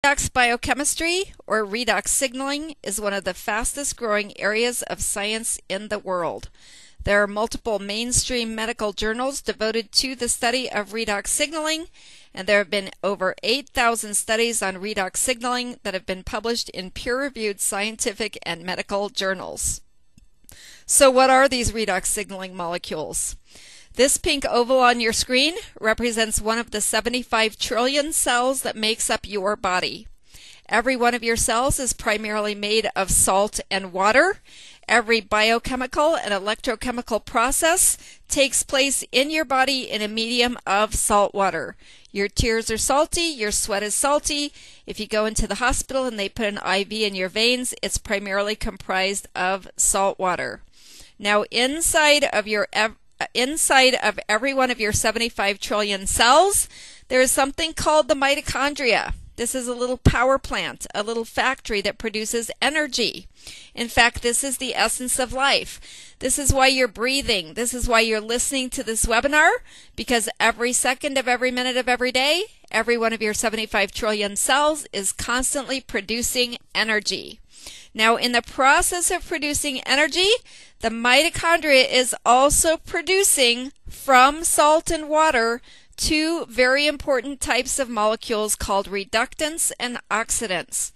Redox biochemistry, or redox signaling, is one of the fastest growing areas of science in the world. There are multiple mainstream medical journals devoted to the study of redox signaling, and there have been over 8,000 studies on redox signaling that have been published in peer-reviewed scientific and medical journals. So what are these redox signaling molecules? This pink oval on your screen represents one of the 75 trillion cells that makes up your body. Every one of your cells is primarily made of salt and water. Every biochemical and electrochemical process takes place in your body in a medium of salt water. Your tears are salty, your sweat is salty. If you go into the hospital and they put an IV in your veins, it's primarily comprised of salt water. Now inside of every one of your 75 trillion cells, there is something called the mitochondria. This is a little power plant, a little factory that produces energy. In fact, this is the essence of life. This is why you're breathing. This is why you're listening to this webinar, because every second of every minute of every day, every one of your 75 trillion cells is constantly producing energy. Now, in the process of producing energy, the mitochondria is also producing from salt and water two very important types of molecules called reductants and oxidants.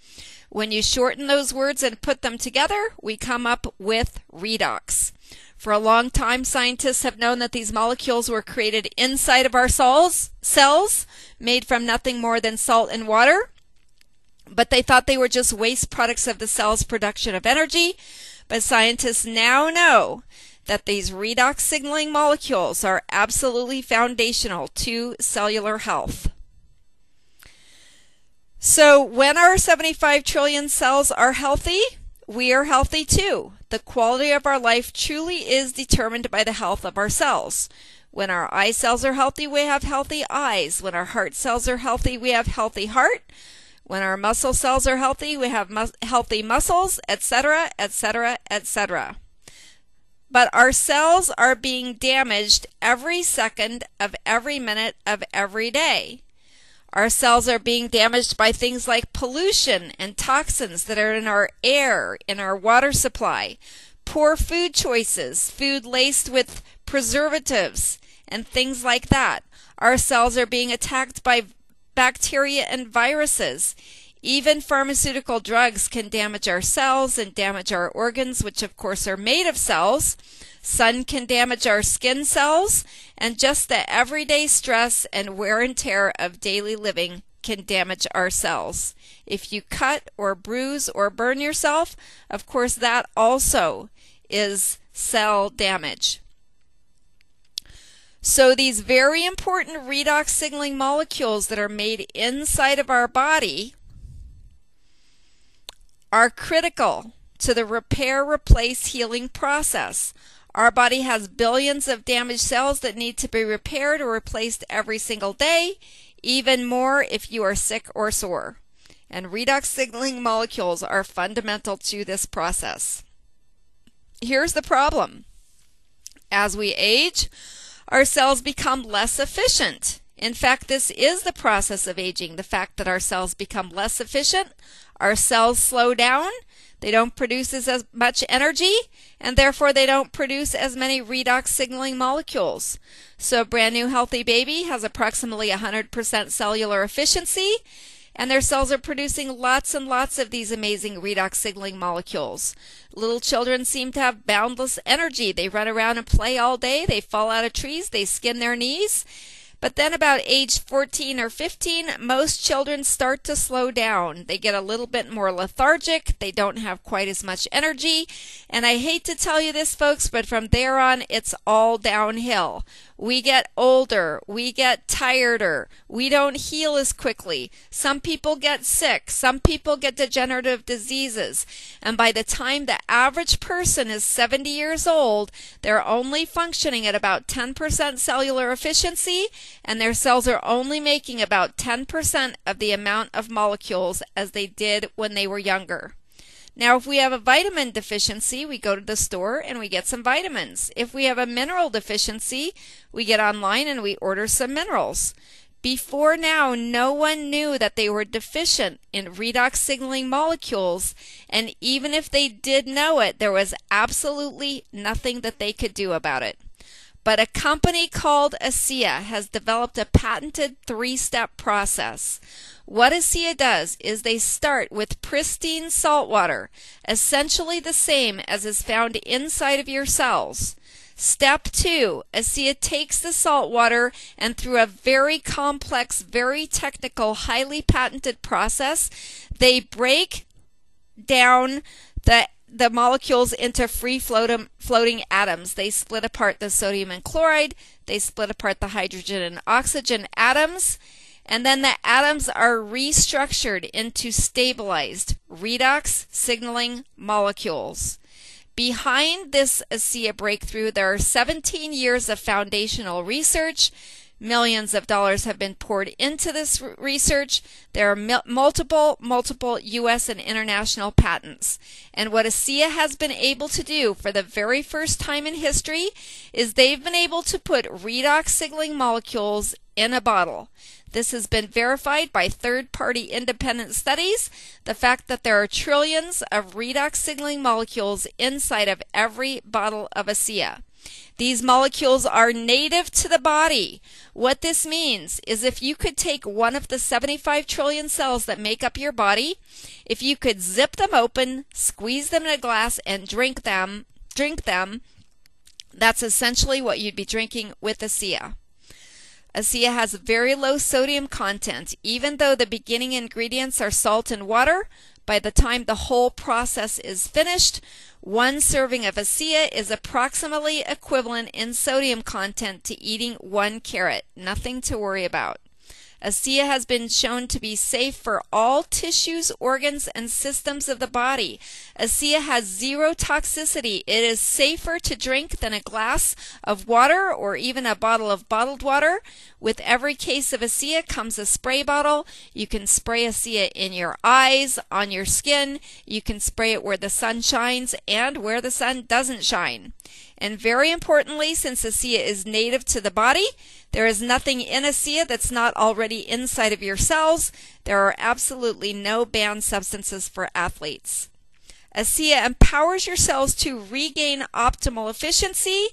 When you shorten those words and put them together, we come up with redox. For a long time, scientists have known that these molecules were created inside of our cells, made from nothing more than salt and water. But they thought they were just waste products of the cell's production of energy. But scientists now know that these redox signaling molecules are absolutely foundational to cellular health. So when our 75 trillion cells are healthy, we are healthy too. The quality of our life truly is determined by the health of our cells. When our eye cells are healthy, we have healthy eyes. When our heart cells are healthy, we have healthy heart. When our muscle cells are healthy, we have healthy muscles, etc., etc., etc. But our cells are being damaged every second of every minute of every day. Our cells are being damaged by things like pollution and toxins that are in our air, in our water supply, poor food choices, food laced with preservatives, and things like that. Our cells are being attacked by bacteria and viruses. Even pharmaceutical drugs can damage our cells and damage our organs, which of course are made of cells. Sun can damage our skin cells, and just the everyday stress and wear and tear of daily living can damage our cells. If you cut or bruise or burn yourself, of course that also is cell damage. So these very important redox signaling molecules that are made inside of our body are critical to the repair, replace, healing process. Our body has billions of damaged cells that need to be repaired or replaced every single day, even more if you are sick or sore. And redox signaling molecules are fundamental to this process. Here's the problem. As we age, our cells become less efficient. In fact, this is the process of aging, the fact that our cells become less efficient, our cells slow down, they don't produce as much energy, and therefore they don't produce as many redox signaling molecules. So a brand new healthy baby has approximately 100% cellular efficiency, and their cells are producing lots and lots of these amazing redox signaling molecules. Little children seem to have boundless energy. They run around and play all day. They fall out of trees. They skin their knees. But then about age 14 or 15, most children start to slow down. They get a little bit more lethargic. They don't have quite as much energy. And I hate to tell you this, folks, but from there on, it's all downhill. We get older, we get tireder, we don't heal as quickly. Some people get sick, some people get degenerative diseases, and by the time the average person is 70 years old, they're only functioning at about 10% cellular efficiency, and their cells are only making about 10% of the amount of molecules as they did when they were younger. Now, if we have a vitamin deficiency, we go to the store and we get some vitamins. If we have a mineral deficiency, we get online and we order some minerals. Before now, no one knew that they were deficient in redox signaling molecules, and even if they did know it, there was absolutely nothing that they could do about it. But a company called ASEA has developed a patented 3-step process. What ASEA does is they start with pristine salt water, essentially the same as is found inside of your cells. Step 2, ASEA takes the salt water and through a very complex, very technical, highly patented process, they break down the molecules into free floating atoms. They split apart the sodium and chloride, they split apart the hydrogen and oxygen atoms, and then the atoms are restructured into stabilized redox signaling molecules. Behind this ASEA breakthrough, there are 17 years of foundational research. Millions of dollars have been poured into this research. There are multiple U.S. and international patents. And what ASEA has been able to do for the very first time in history is they've been able to put redox signaling molecules in a bottle. This has been verified by third-party independent studies, the fact that there are trillions of redox signaling molecules inside of every bottle of ASEA. These molecules are native to the body. What this means is if you could take one of the 75 trillion cells that make up your body, if you could zip them open, squeeze them in a glass, and drink them, that's essentially what you'd be drinking with ASEA. ASEA has very low sodium content. Even though the beginning ingredients are salt and water, by the time the whole process is finished, one serving of ASEA is approximately equivalent in sodium content to eating 1 carrot. Nothing to worry about. ASEA has been shown to be safe for all tissues, organs, and systems of the body. ASEA has zero toxicity. It is safer to drink than a glass of water or even a bottle of bottled water. With every case of ASEA comes a spray bottle. You can spray ASEA in your eyes, on your skin. You can spray it where the sun shines and where the sun doesn't shine. And very importantly, since ASEA is native to the body, there is nothing in ASEA that's not already inside of your cells. There are absolutely no banned substances for athletes. ASEA empowers your cells to regain optimal efficiency.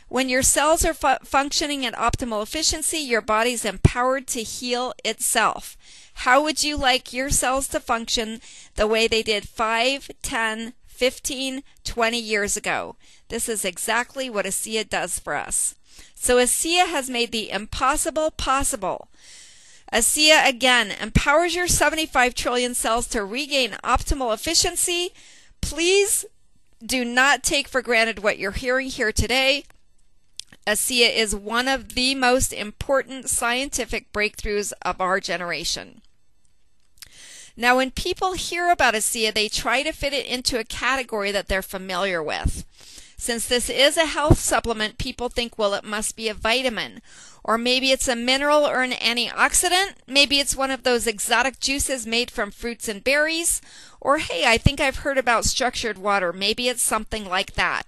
When your cells are functioning at optimal efficiency, your body's empowered to heal itself. How would you like your cells to function the way they did 5, 10, 15, 20 years ago? This is exactly what ASEA does for us. So ASEA has made the impossible possible. ASEA, again, empowers your 75 trillion cells to regain optimal efficiency. Please do not take for granted what you're hearing here today. ASEA is one of the most important scientific breakthroughs of our generation. Now, when people hear about ASEA, they try to fit it into a category that they're familiar with. Since this is a health supplement, people think, well, it must be a vitamin. Or maybe it's a mineral or an antioxidant. Maybe it's one of those exotic juices made from fruits and berries. Or, hey, I think I've heard about structured water. Maybe it's something like that.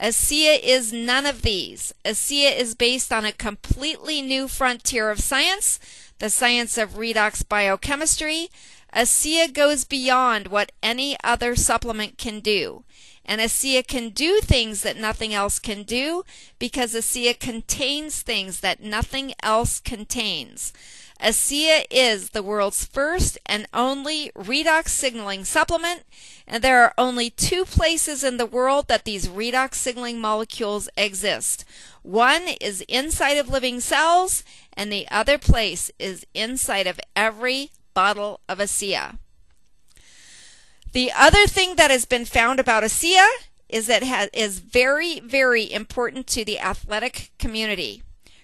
ASEA is none of these. ASEA is based on a completely new frontier of science, the science of redox biochemistry. ASEA goes beyond what any other supplement can do. And ASEA can do things that nothing else can do because ASEA contains things that nothing else contains. ASEA is the world's first and only redox signaling supplement, and there are only 2 places in the world that these redox signaling molecules exist. One is inside of living cells, and the other place is inside of every bottle of ASEA. The other thing that has been found about ASEA is that it is very, very important to the athletic community.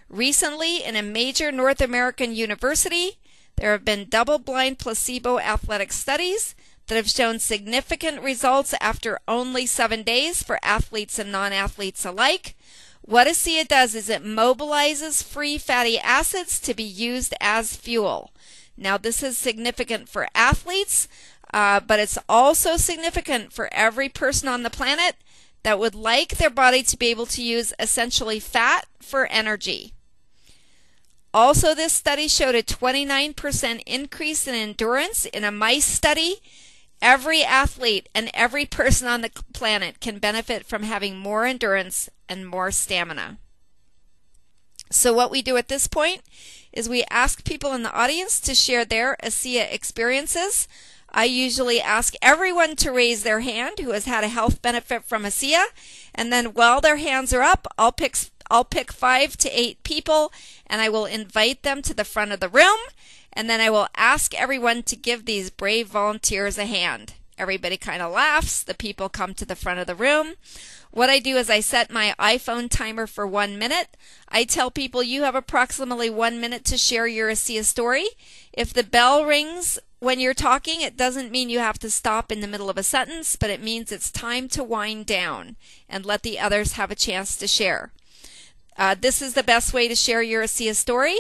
Recently, in a major North American university, there have been double-blind placebo athletic studies that have shown significant results after only 7 days for athletes and non-athletes alike. What ASEA does is it mobilizes free fatty acids to be used as fuel. Now, this is significant for athletes, but it's also significant for every person on the planet that would like their body to be able to use essentially fat for energy. Also, this study showed a 29% increase in endurance in a mice study. Every athlete and every person on the planet can benefit from having more endurance and more stamina. So what we do at this point is we ask people in the audience to share their ASEA experiences. I usually ask everyone to raise their hand who has had a health benefit from ASEA, and then while their hands are up, I'll pick 5 to 8 people, and I will invite them to the front of the room, and then I will ask everyone to give these brave volunteers a hand. Everybody kind of laughs. The people come to the front of the room. What I do is I set my iPhone timer for 1 minute. I tell people you have approximately 1 minute to share your ASEA story. If the bell rings when you're talking, it doesn't mean you have to stop in the middle of a sentence, but it means it's time to wind down and let the others have a chance to share. This is the best way to share your ASEA story.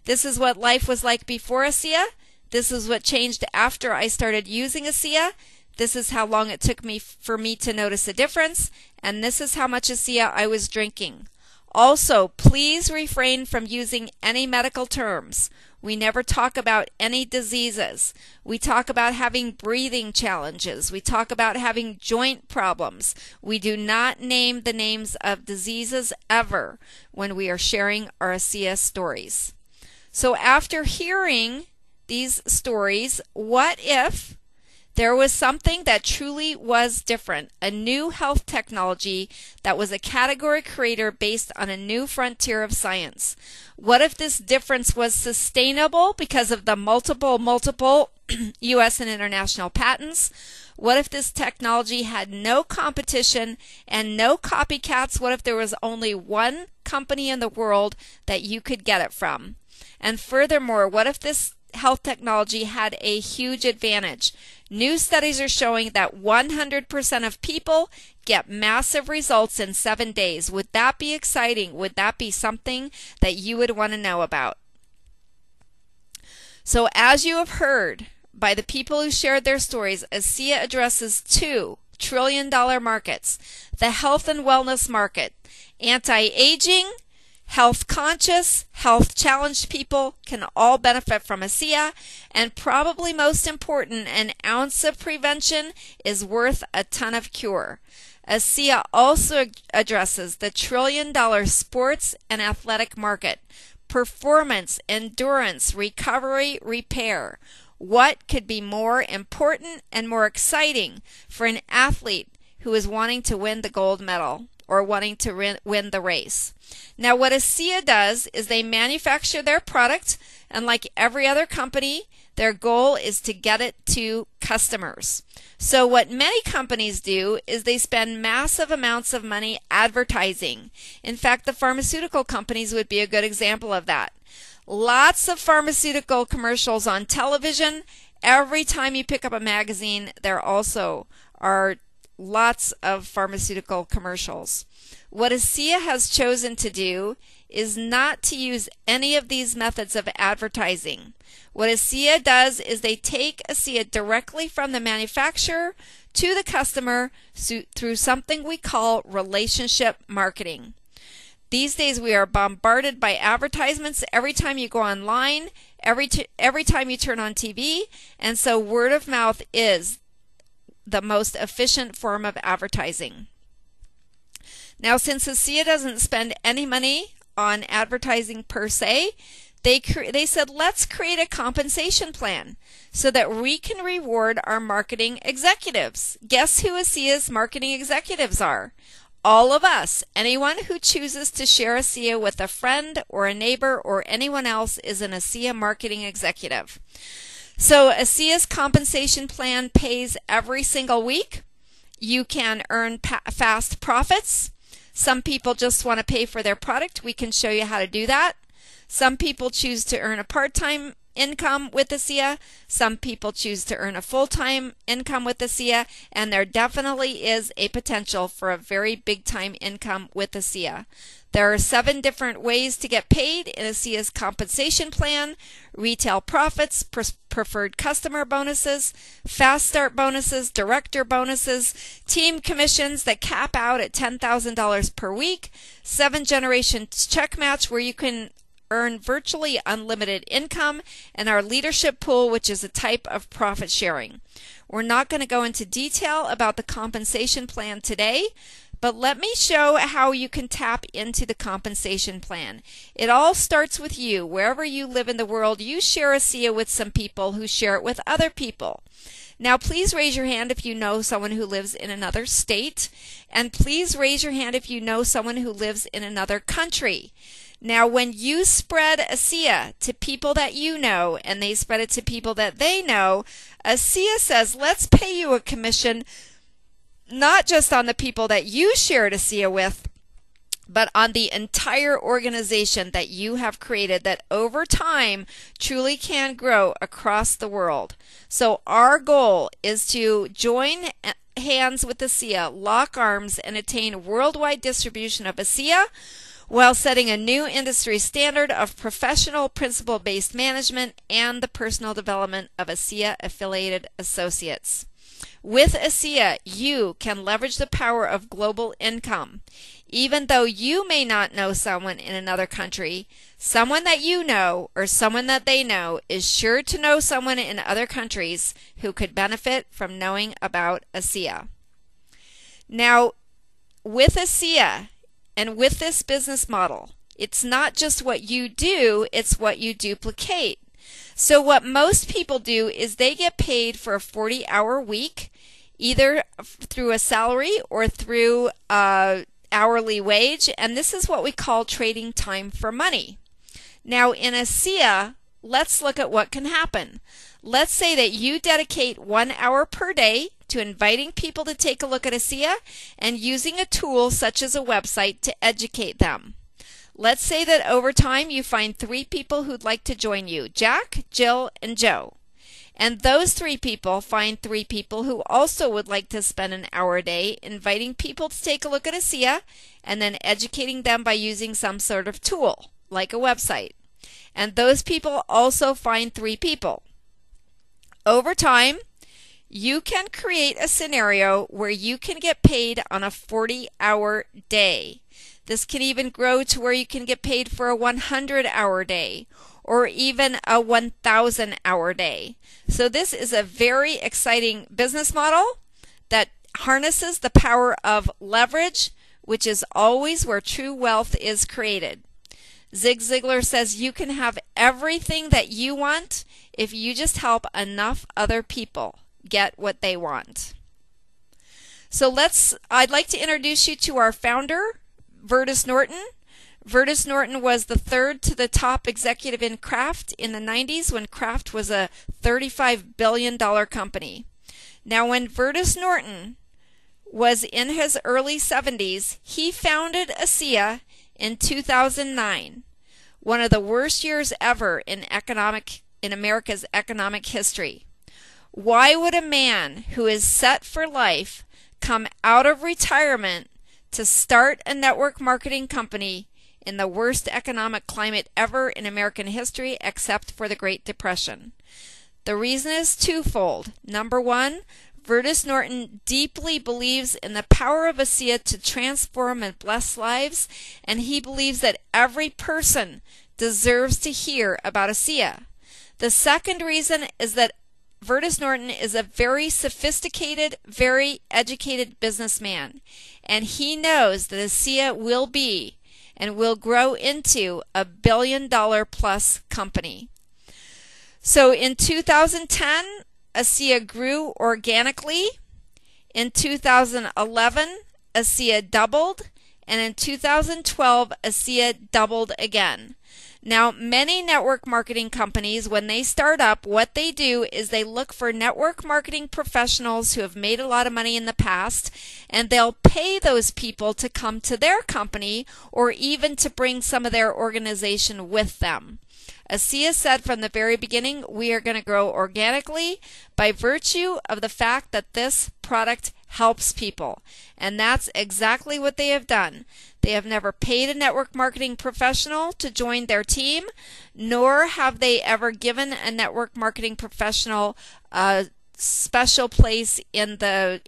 This is what life was like before ASEA. This is what changed after I started using ASEA. This is how long it took me for me to notice a difference. And this is how much ASEA I was drinking. Also, please refrain from using any medical terms. We never talk about any diseases. We talk about having breathing challenges. We talk about having joint problems. We do not name the names of diseases ever when we are sharing our ASEA stories. So after hearing these stories, what if there was something that truly was different, a new health technology that was a category creator based on a new frontier of science? What if this difference was sustainable because of the multiple U.S. and international patents? What if this technology had no competition and no copycats? What if there was only one company in the world that you could get it from? And furthermore, what if this health technology had a huge advantage? New studies are showing that 100% of people get massive results in 7 days. Would that be exciting? Would that be something that you would want to know about? So as you have heard by the people who shared their stories, ASEA addresses 2 trillion-dollar markets: the health and wellness market. Anti-aging, health-conscious, health-challenged people can all benefit from ASEA, and probably most important, an ounce of prevention is worth a ton of cure. ASEA also addresses the trillion-dollar sports and athletic market: performance, endurance, recovery, repair. What could be more important and more exciting for an athlete who is wanting to win the gold medal or wanting to win the race? Now, what ASEA does is they manufacture their product, and like every other company, their goal is to get it to customers. So what many companies do is they spend massive amounts of money advertising. In fact, the pharmaceutical companies would be a good example of that. Lots of pharmaceutical commercials on television. Every time you pick up a magazine, there also are lots of pharmaceutical commercials. What ASEA has chosen to do is not to use any of these methods of advertising. What ASEA does is they take ASEA directly from the manufacturer to the customer through something we call relationship marketing. These days we are bombarded by advertisements every time you go online, every time you turn on TV, and so word of mouth is the most efficient form of advertising. Now, since ASEA doesn't spend any money on advertising per se, they said, let's create a compensation plan so that we can reward our marketing executives. Guess who ASEA's marketing executives are? All of us. Anyone who chooses to share ASEA with a friend or a neighbor or anyone else is an ASEA marketing executive. So ASEA's compensation plan pays every single week. You can earn fast profits. Some people just want to pay for their product. We can show you how to do that. Some people choose to earn a part-time income with ASEA. Some people choose to earn a full-time income with ASEA, and there definitely is a potential for a very big-time income with ASEA. There are 7 different ways to get paid in ASEA's compensation plan: retail profits, preferred customer bonuses, fast start bonuses, director bonuses, team commissions that cap out at $10,000 per week, 7 generations check match where you can earn virtually unlimited income, and our leadership pool, which is a type of profit sharing. We're not going to go into detail about the compensation plan today, but let me show how you can tap into the compensation plan. It all starts with you. Wherever you live in the world, you share ASEA with some people who share it with other people. Now, please raise your hand if you know someone who lives in another state, and please raise your hand if you know someone who lives in another country. Now, when you spread ASEA to people that you know, and they spread it to people that they know, ASEA says, let's pay you a commission not just on the people that you shared ASEA with, but on the entire organization that you have created that over time truly can grow across the world. So our goal is to join hands with ASEA, lock arms, and attain worldwide distribution of ASEA while setting a new industry standard of professional principle-based management and the personal development of ASEA affiliated associates. With ASEA, you can leverage the power of global income. Even though you may not know someone in another country, someone that you know or someone that they know is sure to know someone in other countries who could benefit from knowing about ASEA. Now, with ASEA and with this business model, it's not just what you do, it's what you duplicate. So what most people do is they get paid for a 40-hour week, either through a salary or through hourly wage, and this is what we call trading time for money. Now in ASEA, let's look at what can happen. Let's say that you dedicate 1 hour per day to inviting people to take a look at ASEA and using a tool such as a website to educate them. Let's say that over time you find 3 people who'd like to join you, Jack, Jill, and Joe. And those 3 people find 3 people who also would like to spend an hour a day inviting people to take a look at ASEA and then educating them by using some sort of tool, like a website. And those people also find 3 people. Over time, you can create a scenario where you can get paid on a 40-hour day. This can even grow to where you can get paid for a 100-hour day or even a 1,000-hour day. So this is a very exciting business model that harnesses the power of leverage, which is always where true wealth is created. Zig Ziglar says you can have everything that you want if you just help enough other people get what they want. So I'd like to introduce you to our founder, Vertus Norton. Vertus Norton was the 3rd to the top executive in Kraft in the 90s when Kraft was a $35 billion company. Now when Vertus Norton was in his early 70s, he founded ASEA in 2009, one of the worst years ever in America's economic history. Why would a man who is set for life come out of retirement to start a network marketing company in the worst economic climate ever in American history except for the Great Depression? The reason is twofold. Number one, Vertus Norton deeply believes in the power of ASEA to transform and bless lives, and he believes that every person deserves to hear about ASEA. The second reason is that Vertus Norton is a very sophisticated, very educated businessman, and he knows that ASEA will be and will grow into a $1 billion plus company. So in 2010, ASEA grew organically. In 2011, ASEA doubled, and in 2012, ASEA doubled again. Now, many network marketing companies, when they start up, what they do is they look for network marketing professionals who have made a lot of money in the past, and they'll pay those people to come to their company or even to bring some of their organization with them. ASEA said from the very beginning, we are going to grow organically by virtue of the fact that this product helps people. And that's exactly what they have done. They have never paid a network marketing professional to join their team, nor have they ever given a network marketing professional a special place in the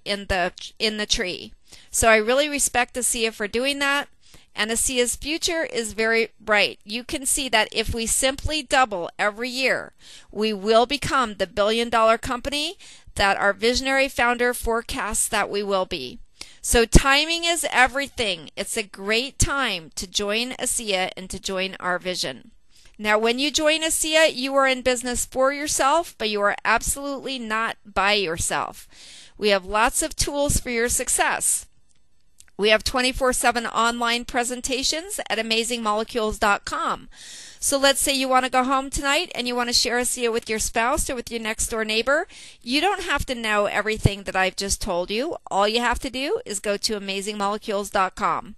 tree. So I really respect ASEA for doing that. And ASEA's future is very bright. You can see that if we simply double every year, we will become the billion-dollar company that our visionary founder forecasts that we will be. So timing is everything. It's a great time to join ASEA and to join our vision. Now, when you join ASEA, you are in business for yourself, but you are absolutely not by yourself. We have lots of tools for your success. We have 24/7 online presentations at amazingmolecules.com. So let's say you want to go home tonight and you want to share ASEA with your spouse or with your next door neighbor. You don't have to know everything that I've just told you. All you have to do is go to amazingmolecules.com.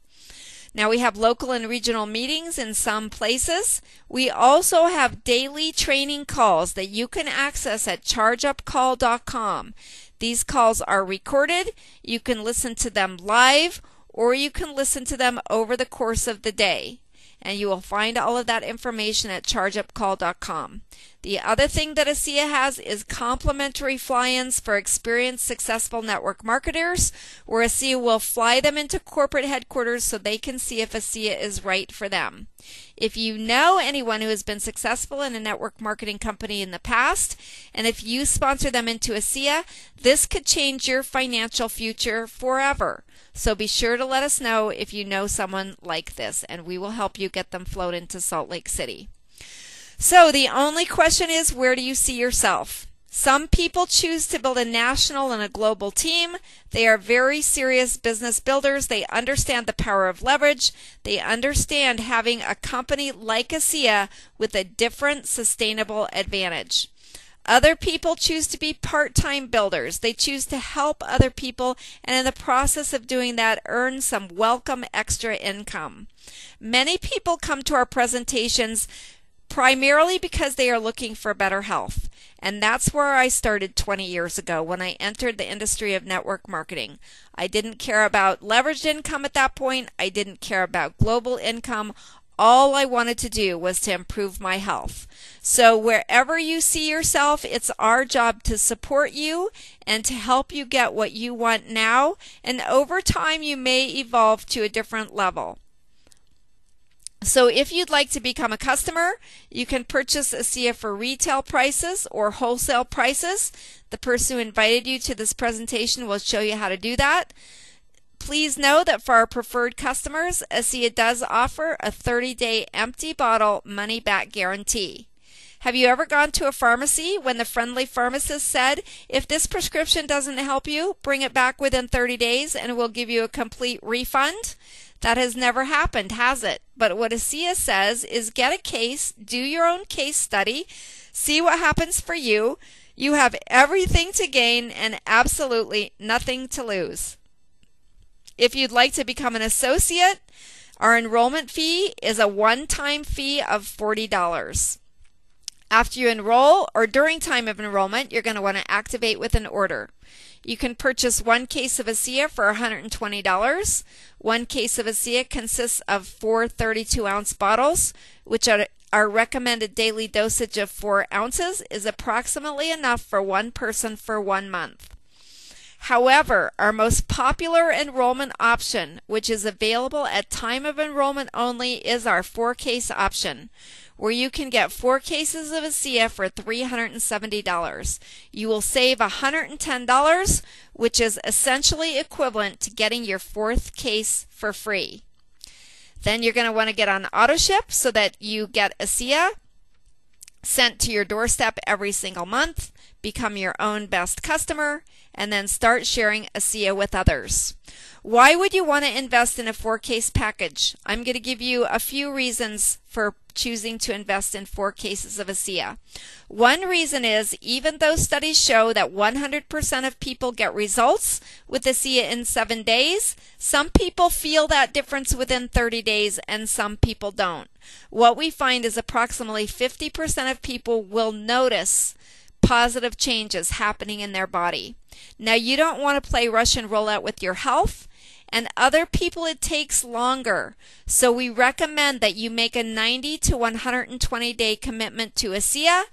Now we have local and regional meetings in some places. We also have daily training calls that you can access at chargeupcall.com. These calls are recorded. You can listen to them live or you can listen to them over the course of the day. And you will find all of that information at chargeupcall.com. The other thing that ASEA has is complimentary fly-ins for experienced, successful network marketers, where ASEA will fly them into corporate headquarters so they can see if ASEA is right for them. If you know anyone who has been successful in a network marketing company in the past, and if you sponsor them into ASEA, this could change your financial future forever. So be sure to let us know if you know someone like this, and we will help you get them flown into Salt Lake City. So the only question is, where do you see yourself? Some people choose to build a national and a global team. They are very serious business builders. They understand the power of leverage. They understand having a company like ASEA with a different sustainable advantage. Other people choose to be part-time builders. They choose to help other people, and in the process of doing that, earn some welcome extra income. Many people come to our presentations primarily because they are looking for better health. And that's where I started 20 years ago when I entered the industry of network marketing. I didn't care about leveraged income at that point. I didn't care about global income. All I wanted to do was to improve my health. So wherever you see yourself, it's our job to support you and to help you get what you want now. And over time, you may evolve to a different level. So if you'd like to become a customer, you can purchase ASEA for retail prices or wholesale prices. The person who invited you to this presentation will show you how to do that. Please know that for our preferred customers, ASEA does offer a 30-day empty bottle money-back guarantee. Have you ever gone to a pharmacy when the friendly pharmacist said, if this prescription doesn't help you, bring it back within 30 days and we'll give you a complete refund? That has never happened, has it? But what ASEA says is get a case, do your own case study, see what happens for you. You have everything to gain and absolutely nothing to lose. If you'd like to become an associate, our enrollment fee is a one-time fee of $40. After you enroll or during time of enrollment, you're going to want to activate with an order. You can purchase one case of ASEA for $120. One case of ASEA consists of 4 32-ounce bottles, which are our recommended daily dosage of 4 ounces is approximately enough for one person for 1 month. However, our most popular enrollment option, which is available at time of enrollment only, is our 4-case option, where you can get 4 cases of ASEA for $370. You will save $110, which is essentially equivalent to getting your 4th case for free. Then you're going to want to get on auto ship so that you get ASEA sent to your doorstep every single month, become your own best customer, and then start sharing ASEA with others. Why would you want to invest in a 4-case package? I'm going to give you a few reasons for choosing to invest in 4 cases of ASEA. One reason is, even though studies show that 100% of people get results with ASEA in 7 days, some people feel that difference within 30 days and some people don't. What we find is approximately 50% of people will notice positive changes happening in their body. Now, you don't want to play Russian roulette with your health, and other people it takes longer. So we recommend that you make a 90 to 120 day commitment to ASEA,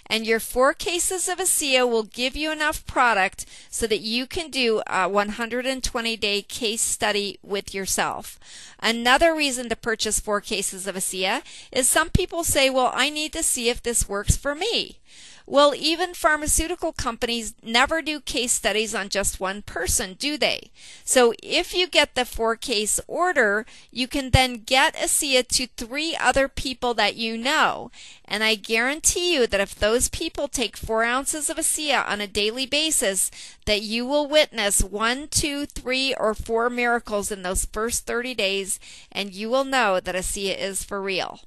and your 4 cases of ASEA will give you enough product so that you can do a 120 day case study with yourself. Another reason to purchase 4 cases of ASEA is some people say, well, I need to see if this works for me. Well, even pharmaceutical companies never do case studies on just one person, do they? So if you get the 4 case order, you can then get ASEA to 3 other people that you know. And I guarantee you that if those people take 4 ounces of ASEA on a daily basis, that you will witness 1, 2, 3, or 4 miracles in those first 30 days, and you will know that ASEA is for real.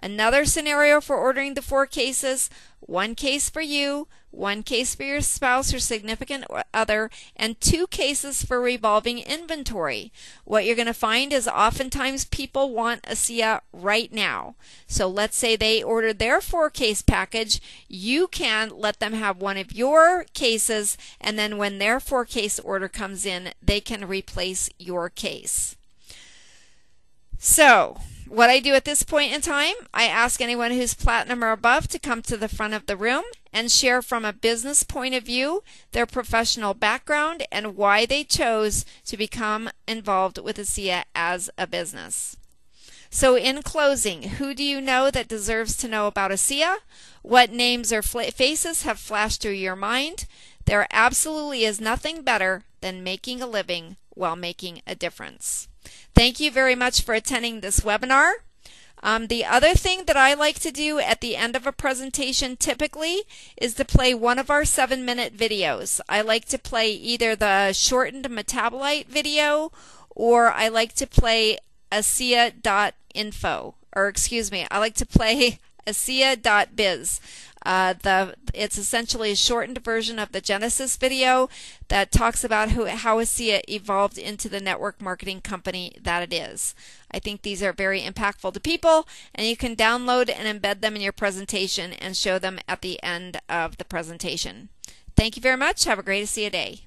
Another scenario for ordering the 4 cases, 1 case for you, 1 case for your spouse or significant other, and 2 cases for revolving inventory. What you're going to find is oftentimes people want ASEA right now. So let's say they ordered their 4 case package. You can let them have one of your cases, and then when their 4 case order comes in, they can replace your case. So what I do at this point in time, I ask anyone who's platinum or above to come to the front of the room and share from a business point of view their professional background and why they chose to become involved with ASEA as a business. So in closing, who do you know that deserves to know about ASEA? What names or faces have flashed through your mind? There absolutely is nothing better than making a living while making a difference. Thank you very much for attending this webinar. The other thing that I like to do at the end of a presentation typically is to play one of our 7-minute videos. I like to play either the shortened metabolite video, or I like to play ASEA.info, or excuse me, I like to play ASEA.biz. It's essentially a shortened version of the Genesis video that talks about how ASEA evolved into the network marketing company that it is. I think these are very impactful to people, and you can download and embed them in your presentation and show them at the end of the presentation. Thank you very much. Have a great ASEA day.